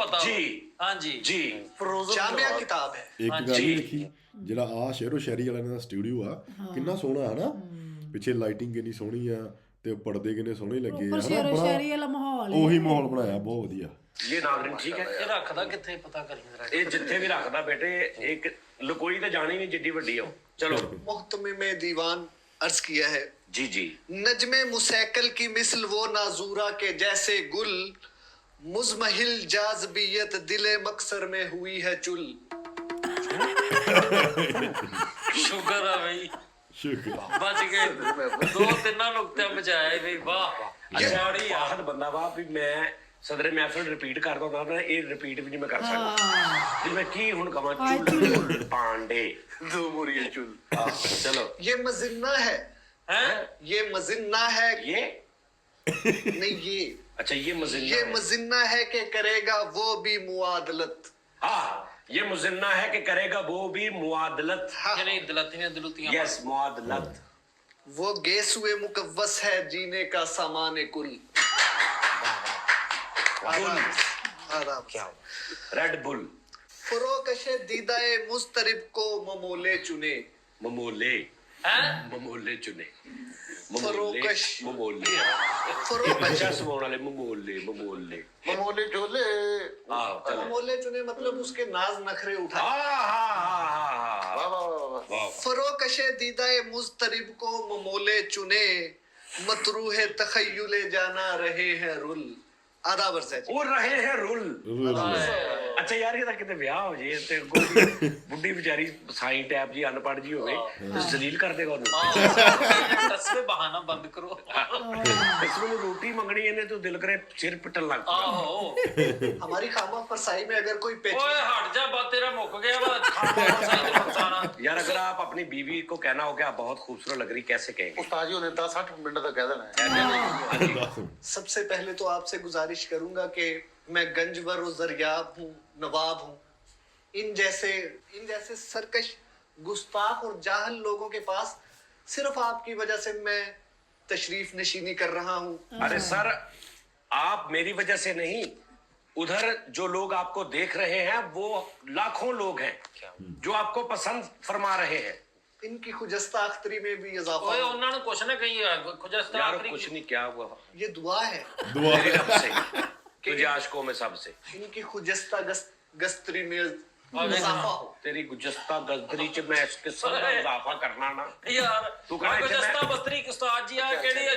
पता जी हाँ जी जी जामिया किताब है। ਇੱਕ ਗੱਲ ਨਹੀਂ ਦੇਖੀ ਜਿਹੜਾ ਆ ਸ਼ੇਰੋ ਸ਼ਾਇਰੀ ਵਾਲਿਆਂ ਦਾ ਸਟੂਡੀਓ ਆ ਕਿੰਨਾ ਸੋਹਣਾ ਹਨਾ ਪਿੱਛੇ ਲਾਈਟਿੰਗ ਕਿੰਨੀ ਸੋਹਣੀ ਆ ਤੇ ਪਰਦੇ ਕਿੰਨੇ ਸੋਹਣੇ ਲੱਗੇ ਆ ਹਨਾ ਬੜਾ ਸ਼ਹਿਰੀ ਵਾਲਾ ਮਾਹੌਲ ਉਹੀ ਮਾਹੌਲ ਬਣਾਇਆ ਬਹੁਤ ਵਧੀਆ ये नाजरीन ठीक है ਇਹ ਰੱਖਦਾ ਕਿੱਥੇ ਪਤਾ ਕਰੀ ਜਰਾ ये जिथे भी रखदा बेटे एक लकोई तो जानी नहीं जिड्डी वड्डी हो चलो मुहतमिम दीवान अर्ज किया है जी जी नजमे मुसैकल की मिसल वो नाजूरा के जैसे गुल मुजमहिल जाज़बियत दिले मकसर में हुई है चुल। ਸ਼ੁਕਰ ਆ ਬਈ ਸ਼ੁਕਰ ਬਚ ਗਏ ਦੋ ਤਿੰਨਾਂ ਨੁਕਤਿਆਂ ਬਚਾਇਆ ਬਈ ਵਾਹ अचाड़ी आहद बंदा वा भी मैं सदरे महफिल रिपीट करदा हुंदा ना ये रिपीट भी नहीं मैं कर सकदा जी मैं की हुन कमा चुल पांडे दो मुरिए चुल चलो ये मजिन्ना है हैं ये मजिन्ना है ये नहीं ये अच्छा ये मजिन्ना ये है। मजिन्ना है कि करेगा वो भी मुआदलत। हाँ ये मुजिन्ना है कि करेगा वो भी मुआदलत ਜਿਹੜੀ ਦਲਤੀਆਂ ਦਲੁਤੀਆਂ यस मुआदलत वो गेसुए मुकव्वस है जीने का सामान कुल। आदाब क्या रेड बुल फरोकशे दीदाए मुस्तरिब को ममोले चुने। ममोले हैं ममोले चुने फरोकश ममोले फरोकश बच्चा सुनाने वाले ममोले ममोले ममोले झोले हाँ चलो ममोले चुने मतलब उसके नाज नखरे उठा। वाह वाह वाह वाह। फरोकशे दीदाए मुस्तरिब को ममोले चुने मतरूहे तखय्युले जाना रहे हैं रुल। आधा वर्ष है जी। वो रहे हैं रुल अच्छा यार ये किते ब्याह हो जे ते कोई बुड्ढी बेचारी साईं टैप जी अनपढ़ जी होवे तो जलील कर देगा ਉਹਨੂੰ ਦੱਸਵੇ ਬਹਾਨਾ ਬੰਦ ਕਰੋ इसमें रोटी मंगनी है तो दिल करे सिर पिटन लग पड़ा ਆਹੋ हमारी खामा फरसाई में अगर कोई पेची ਓਏ ਹਟ ਜਾ ਬਾ ਤੇਰਾ ਮੁੱਕ ਗਿਆ ਵਾ ਖਾਣਾ ਸਹੀ ਪਛਾਣਾ यार अगर आप अपनी बीवी को कहना हो कि आप बहुत खूबसूरत लग रही कैसे कहेंगे उस्ताद जी ने 10-60 मिनट तक कह देना है। सबसे पहले तो आपसे गुजारिश करूंगा कि मैं गंजवर और जरियाब हूँ, नवाब हूँ। इन जैसे सरकश गुस्ताख और जाहल लोगों के पास सिर्फ आपकी वजह से मैं तशरीफ नशीनी कर रहा हूँ। अरे सर आप मेरी वजह से नहीं उधर जो लोग आपको देख रहे हैं वो लाखों लोग हैं जो आपको पसंद फरमा रहे हैं इनकी खुजस्ता अख्तरी में भी इजाफा ਓਏ हो। ਉਹਨਾਂ ਨੂੰ ਕੁਛ ਨਾ ਕਹੀ ਖੁਜਸਤਾ यार ਆਖਰੀ कुछ नहीं क्या हुआ ये दुआ है तेरे रब से तुझे आशिकों में सबसे इनकी खुजस्ता गस्तरी में इजाफा हो। तेरी गुजस्ता गजदरी च मैं इसके साथ इजाफा करना ना ਯਾਰ ਤੂੰ ਕਹਿੰਦਾ ਇੱਥੇ ਖੁਜਸਤਾ ਬਸਤਰੀ ਉਸਤਾਦ ਜੀ ਆ ਕਿਹੜੀ